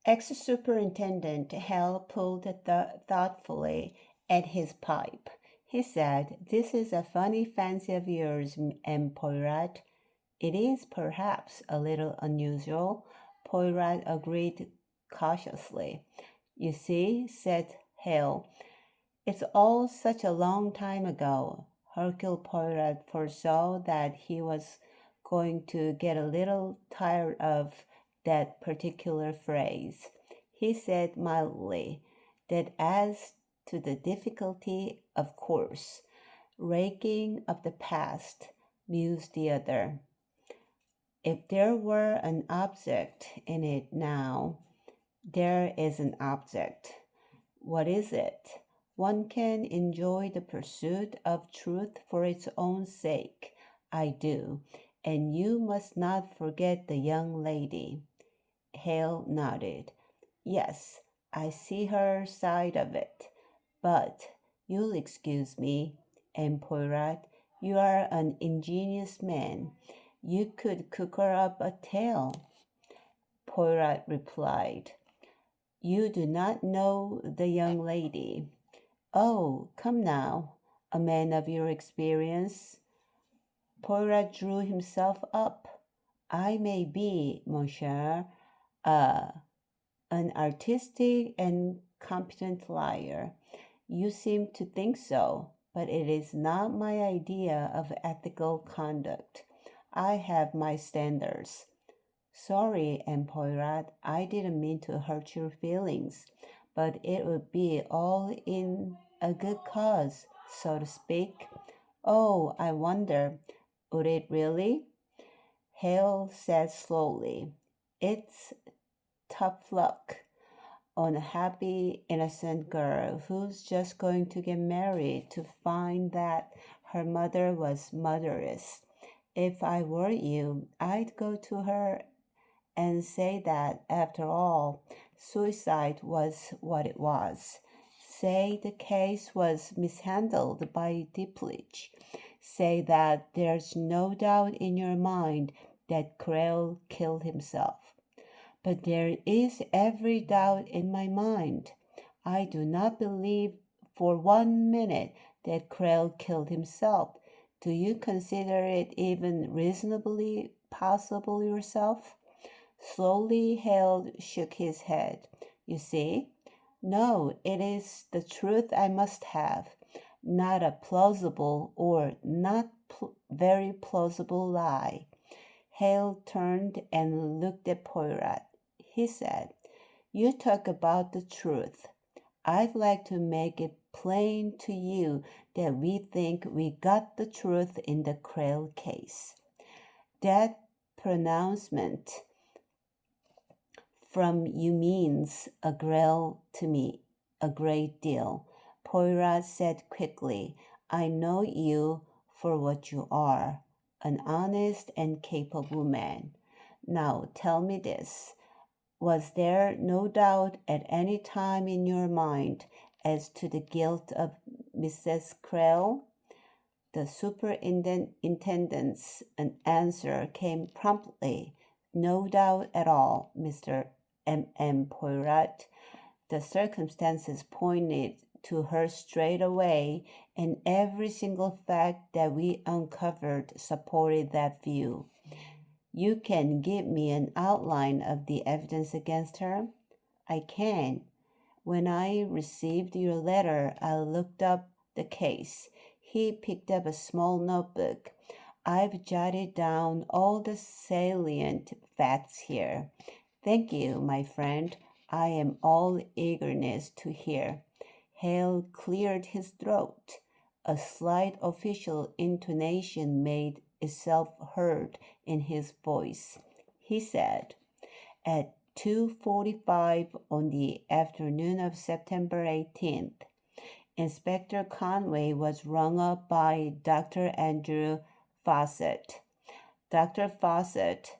Ex-Superintendent Hale pulled thoughtfully at his pipe. He said, "This is a funny fancy of yours, M. Poirot." "It is perhaps a little unusual," Poirot agreed cautiously. "You see," said Hale, "it's all such a long time ago." Hercule Poirot foresaw that he was going to get a little tired of that particular phrase. He said mildly, "That adds to the difficulty, of course." "Raking up the past," mused the other. "If there were an object in it now." "There is an object." "What is it?" "One can enjoy the pursuit of truth for its own sake." "I do. And you must not forget the young lady." Hale nodded. "Yes, I see her side of it. But you'll excuse me, M. Poirot. You are an ingenious man. You could cook her up a tale." Poirot replied, "You do not know the young lady." "Oh, come now, a man of your experience." Poirot drew himself up. "I may be, monsieur, uh, an artistic and competent liar. You seem to think so, but it is not my idea of ethical conduct. I have my standards." "Sorry, M. Poirot, I didn't mean to hurt your feelings, but it would be all in a good cause, so to speak." "Oh, I wonder, would it really?" Hale said slowly. "It's tough luck on a happy, innocent girl who's just going to get married to find that her mother was murderous. If I were you, I'd go to her and say that, after all, suicide was what it was. Say the case was mishandled by Diplich. Say that there's no doubt in your mind that Creel killed himself. But there is every doubt in my mind. I do not believe for 1 minute that Creel killed himself. Do you consider it even reasonably possible yourself?" Slowly, Hale shook his head. "You see? No, it is the truth I must have, not a plausible or not very plausible lie." Hale turned and looked at Poirot. He said, "You talk about the truth. I'd like to make it plain to you that we think we got the truth in the Creel case." That pronouncement from you means a great deal," Poirot said quickly. "I know you for what you are, an honest and capable man. Now tell me this. Was there no doubt at any time in your mind as to the guilt of Mrs. Creel?" The superintendent's answer came promptly. "No doubt at all, Mr. M. Poirot. The circumstances pointed to her straight away, and every single fact that we uncovered supported that view." "You can give me an outline of the evidence against her?" "I can. When I received your letter, I looked up the case." He picked up a small notebook. "I've jotted down all the salient facts here." "Thank you, my friend. I am all eagerness to hear." Hale cleared his throat. A slight official intonation made itself heard in his voice. He said, "At 2:45 on the afternoon of September 18th, Inspector Conway was rung up by Dr. Andrew Fawcett. Dr. Fawcett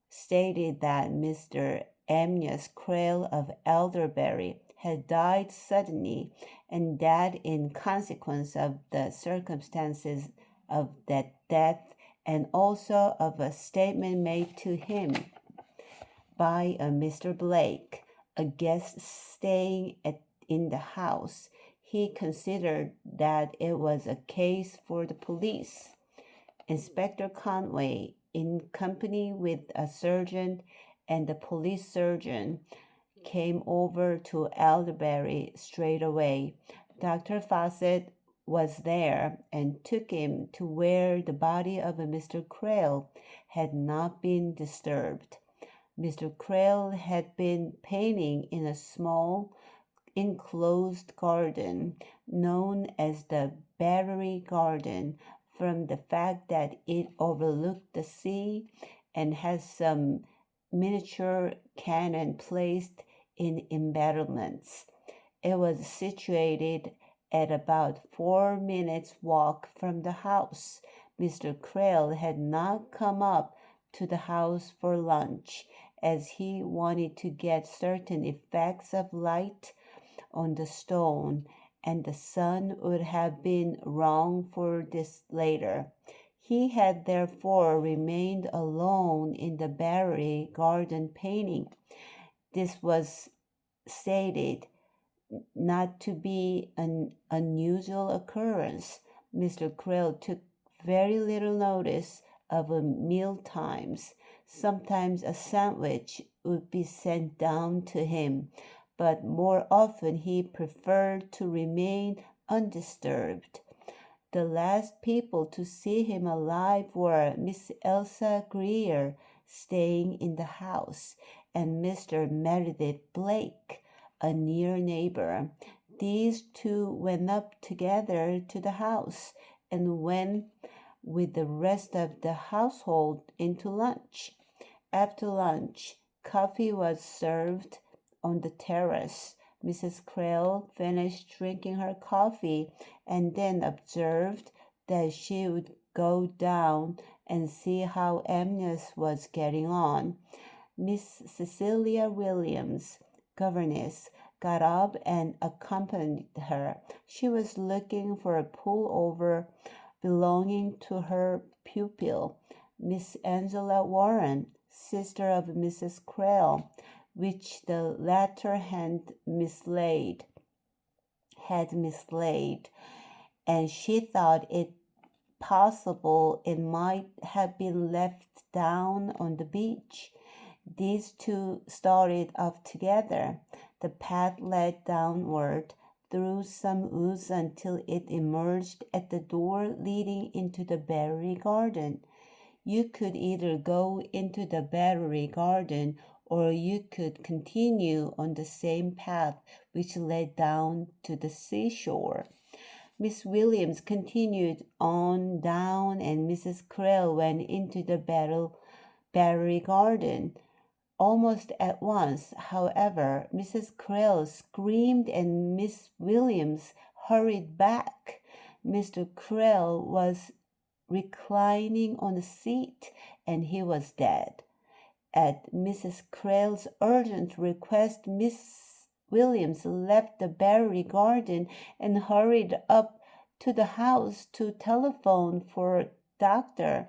stated that Mr. Amyas Creel of Elderberry had died suddenly, and that in consequence of the circumstances of that death, and also of a statement made to him by Mr. Blake, a guest staying in the house. He considered that it was a case for the police. Inspector Conway, in company with a surgeon and the police surgeon, came over to Elderberry straight away. Dr. Fawcett was there and took him to where the body of Mr. Crail had not been disturbed. Mr. Crail had been painting in a small enclosed garden known as the Battery Garden from the fact that it overlooked the sea and had some miniature cannon placed in embattlements. It was situated at about 4 minutes' walk from the house. Mr. Crail had not come up to the house for lunch, as he wanted to get certain effects of light on the stone, and the sun would have been wrong for this later. He had therefore remained alone in the Battery Garden painting. This was stated not to be an unusual occurrence. Mr. Crail took very little notice of meal times. Sometimes a sandwich would be sent down to him, but more often he preferred to remain undisturbed. The last people to see him alive were Miss Elsa Greer, staying in the house, and Mr. Meredith Blake, a near neighbor. These two went up together to the house and went with the rest of the household into lunch. After lunch, coffee was served on the terrace. Mrs. Crail finished drinking her coffee and then observed that she would go down and see how Agnes was getting on. Miss Cecilia Williams, governess, got up and accompanied her. She was looking for a pullover belonging to her pupil, Miss Angela Warren, sister of Mrs. Crail, which the latter had mislaid, and she thought it possible it might have been left down on the beach. These two started off together. The path led downward through some woods until it emerged at the door leading into the Battery Garden. You could either go into the Battery Garden or you could continue on the same path which led down to the seashore. Miss Williams continued on down, and Mrs. Crail went into the Battery Garden. Almost at once, however, Mrs. Crail screamed and Miss Williams hurried back. Mr. Crail was reclining on a seat, and he was dead. At Mrs. Crail's urgent request, Miss Williams left the Battery Garden and hurried up to the house to telephone for a doctor.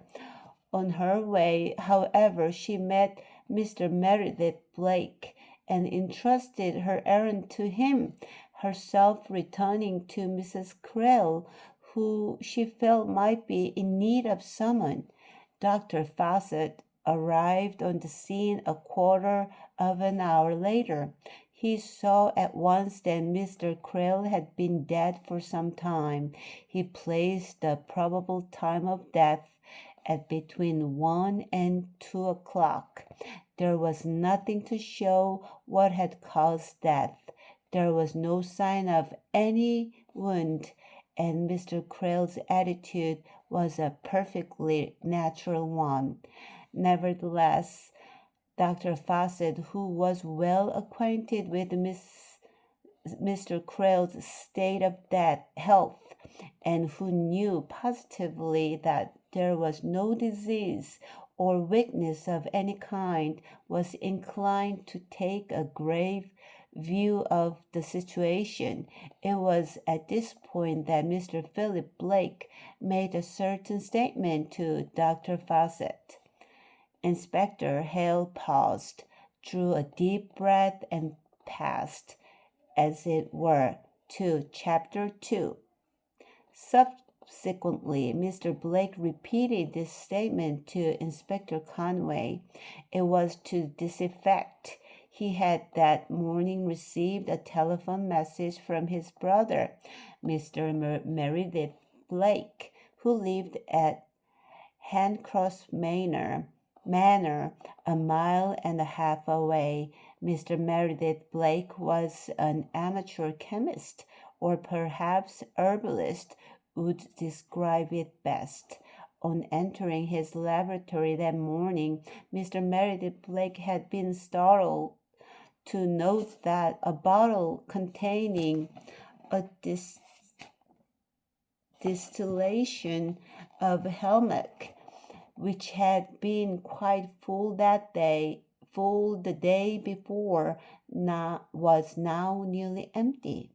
On her way, however, she met Mr. Meredith Blake and entrusted her errand to him, herself returning to Mrs. Crail, who she felt might be in need of someone. Dr. Fawcett arrived on the scene a quarter of an hour later. He saw at once that Mr. Crail had been dead for some time. He placed the probable time of death at between 1 and 2 o'clock. There was nothing to show what had caused death. There was no sign of any wound, and Mr. Crail's attitude was a perfectly natural one. Nevertheless, Dr. Fawcett, who was well acquainted with Mr. Crail's state of health, and who knew positively that there was no disease or weakness of any kind, was inclined to take a grave view of the situation. It was at this point that Mr. Philip Blake made a certain statement to Dr. Fawcett. Inspector Hale paused, drew a deep breath, and passed, as it were, to Chapter 2. Subsequently, Mr. Blake repeated this statement to Inspector Conway. It was to this effect. He had that morning received a telephone message from his brother, Mr. Meredith Blake, who lived at Handcross Manor, a mile and a half away. Mr. Meredith Blake was an amateur chemist, or perhaps herbalist would describe it best. On entering his laboratory that morning, Mr. Meredith Blake had been startled to note that a bottle containing a distillation of Helmick, which had been quite full the day before, was now nearly empty.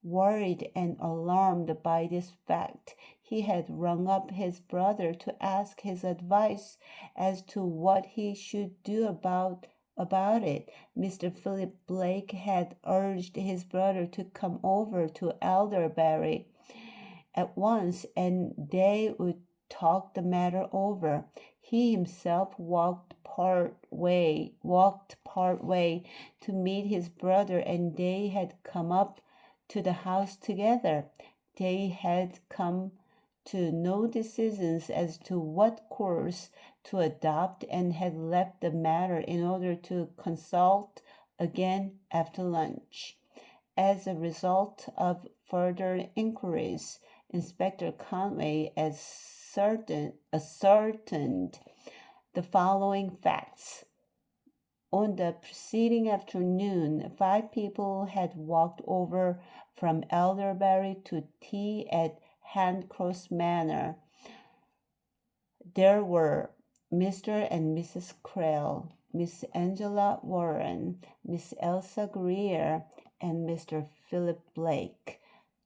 Worried and alarmed by this fact, he had rung up his brother to ask his advice as to what he should do about it. Mr. Philip Blake had urged his brother to come over to Elderberry at once, and they would talk the matter over. He himself walked part way to meet his brother, and they had come up to the house together. They had come to no decisions as to what course to adopt, and had left the matter in order to consult again after lunch. As a result of further inquiries, Inspector Conway ascertained the following facts. On the preceding afternoon, 5 people had walked over from Elderberry to tea at Handcross Manor. There were Mr. and Mrs. Krell, Miss Angela Warren, Miss Elsa Greer, and Mr. Philip Blake.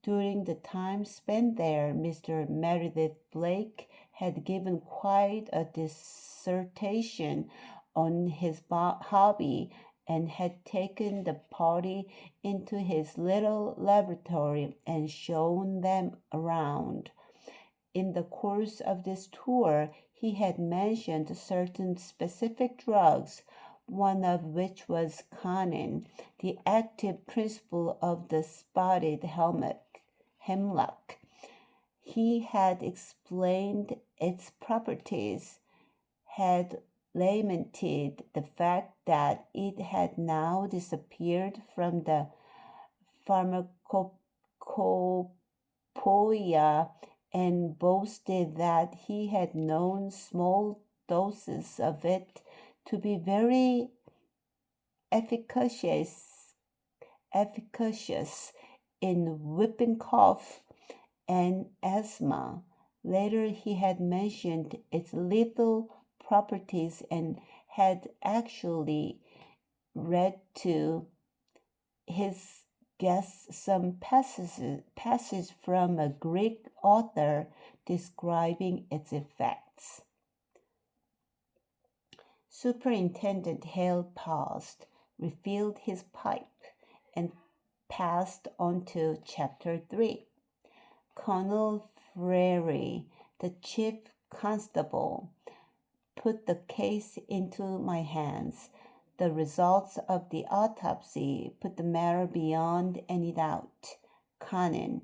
During the time spent there, Mr. Meredith Blake had given quite a dissertation on his hobby, and had taken the party into his little laboratory and shown them around. In the course of this tour, he had mentioned certain specific drugs, one of which was quinine, the active principle of the spotted hemlock. He had explained its properties, had lamented the fact that it had now disappeared from the pharmacopoeia, and boasted that he had known small doses of it to be very efficacious in whooping cough and asthma. Later, he had mentioned its lethal properties, and had actually read to his guests some passages from a Greek author describing its effects. Superintendent Hale paused, refilled his pipe, and passed on to Chapter 3. Colonel Frary, the chief constable, put the case into my hands. The results of the autopsy put the matter beyond any doubt. Quinine,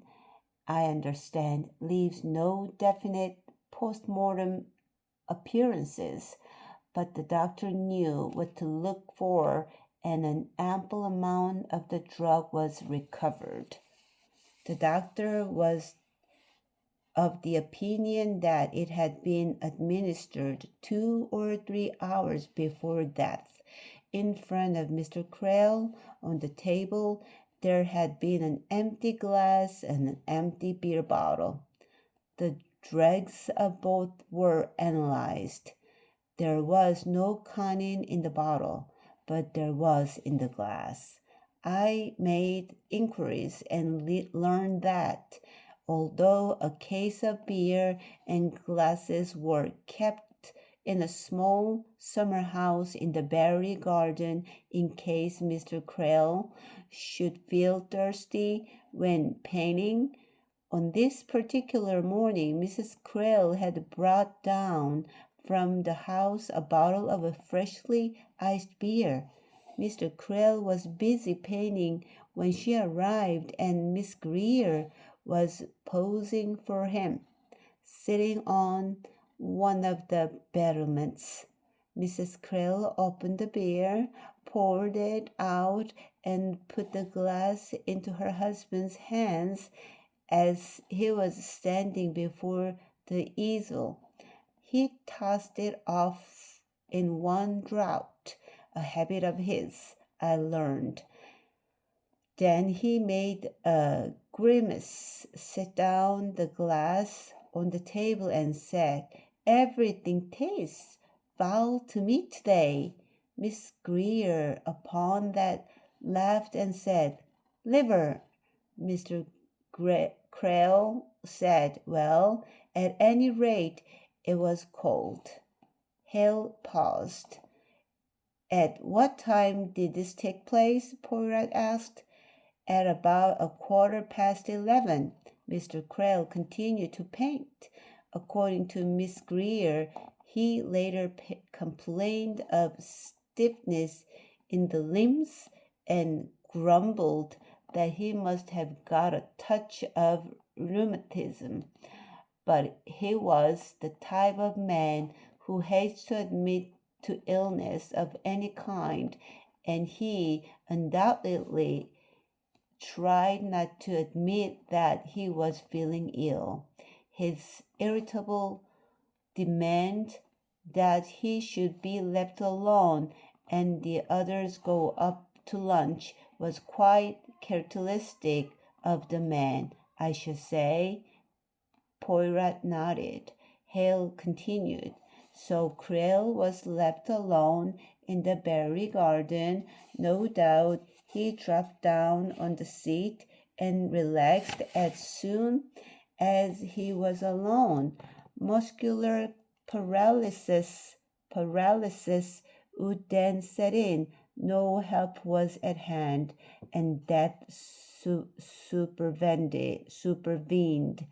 I understand, leaves no definite post-mortem appearances, but the doctor knew what to look for, and an ample amount of the drug was recovered. The doctor was of the opinion that it had been administered 2 or 3 hours before death. In front of Mr. Krell, on the table, there had been an empty glass and an empty beer bottle. The dregs of both were analyzed. There was no quinine in the bottle, but there was in the glass. I made inquiries and learned that, although a case of beer and glasses were kept in a small summer house in the berry garden in case Mr. Krell should feel thirsty when painting. On this particular morning, Mrs. Krell had brought down from the house a bottle of a freshly iced beer. Mr. Krell was busy painting when she arrived, and Miss Greer was posing for him, sitting on one of the battlements. Mrs. Krell opened the beer, poured it out, and put the glass into her husband's hands as he was standing before the easel. He tossed it off in one draught, a habit of his, I learned. Then he made a grimace, set down the glass on the table, and said, "Everything tastes foul to me today." Miss Greer, upon that, laughed and said, "Liver." Mr. Krell said, "Well, at any rate, it was cold." Hale paused. "At what time did this take place?" Poirot asked. "At about 11:15. Mr. Krell continued to paint. According to Miss Greer, he later complained of stiffness in the limbs and grumbled that he must have got a touch of rheumatism. But he was the type of man who hates to admit to illness of any kind, and he undoubtedly tried not to admit that he was feeling ill. His irritable demand that he should be left alone and the others go up to lunch was quite characteristic of the man, I should say. Poirot nodded. Hale continued. So Krell was left alone in the berry garden. No doubt he dropped down on the seat and relaxed as soon as he was alone. Muscular paralysis would then set in. No help was at hand, and death supervened.